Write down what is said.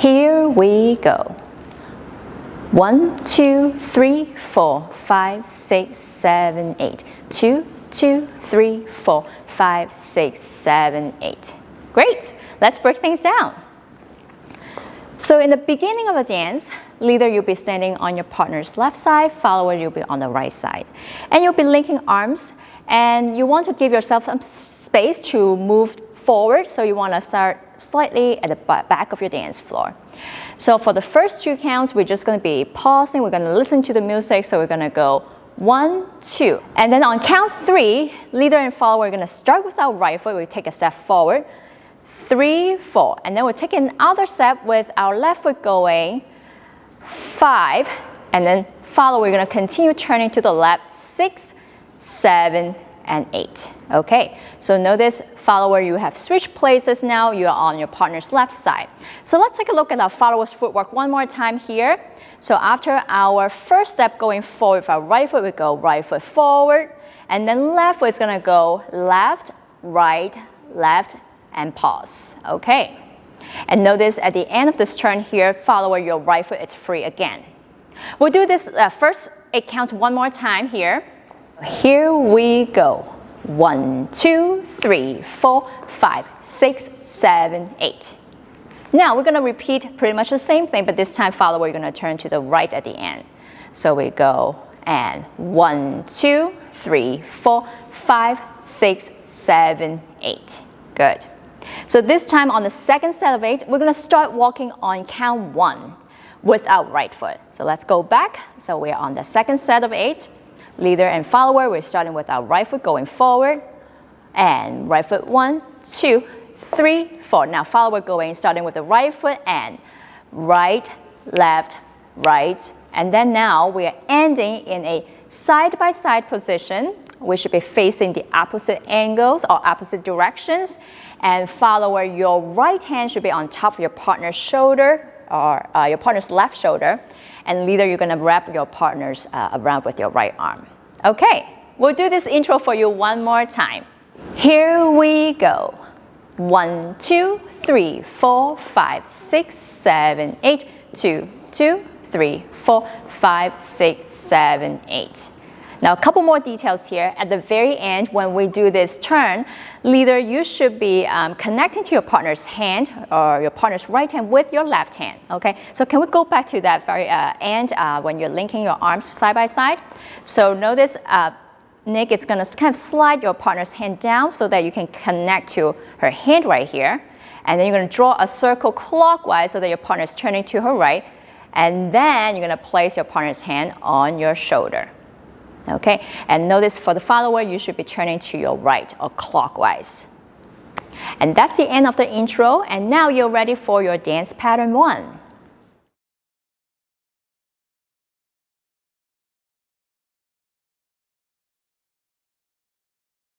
Here we go. 1, 2, 3, 4, 5, 6, 7, 8. 2, 2, 3, 4, 5, 6, 7, 8. Great. Let's break things down. So in the beginning of a dance, leader, you'll be standing on your partner's left side, follower, you'll be on the right side. And you'll be linking arms, and you want to give yourself some space to move forward, so you want to start slightly at the back of your dance floor. So for the first 2 counts, we're just going to be pausing, we're going to listen to the music, so we're going to go 1, 2. And then on count 3, leader and follower, we're going to start with our right foot, we take a step forward, 3, 4. And then we'll take another step with our left foot going 5. And then follow, we're going to continue turning to the left, 6, 7, and 8. Okay, so notice, follower, you have switched places now. You are on your partner's left side. So let's take a look at our follower's footwork one more time here. So after our first step going forward with our right foot, we go right foot forward. And then left foot is going to go left, right, left, and pause. Okay. And notice at the end of this turn here, follower, your right foot is free again. We'll do this first 8 counts one more time here. Here we go. 1, 2, 3, 4, 5, 6, 7, 8. Now we're going to repeat pretty much the same thing, but this time follower, we're going to turn to the right at the end. So we go and 1, 2, 3, 4, 5, 6, 7, 8. Good. So this time on the second set of 8, we're going to start walking on count 1 with our right foot. So let's go back. So we're on the second set of 8. Leader and follower, we're starting with our right foot going forward. And right foot 1, 2, 3, 4. Now follower going, starting with the right foot and right, left, right. And then now we are ending in a side-by-side position. We should be facing the opposite angles or opposite directions. And follower, your right hand should be on top of your partner's shoulder or your partner's left shoulder. And leader, you're going to wrap your partners around with your right arm. Okay, we'll do this intro for you one more time. Here we go. 1, 2, 3, 4, 5, 6, 7, 8. 2, 2, 3, 4, 5, 6, 7, 8. Now a couple more details here. At the very end, when we do this turn, leader, you should be connecting to your partner's hand or your partner's right hand with your left hand. Okay, so can we go back to that very end when you're linking your arms side by side? So notice, Nick, it's going to kind of slide your partner's hand down so that you can connect to her hand right here. And then you're going to draw a circle clockwise so that your partner is turning to her right. And then you're going to place your partner's hand on your shoulder. Okay, and notice for the follower, you should be turning to your right or clockwise. And that's the end of the intro, and now you're ready for your dance pattern 1.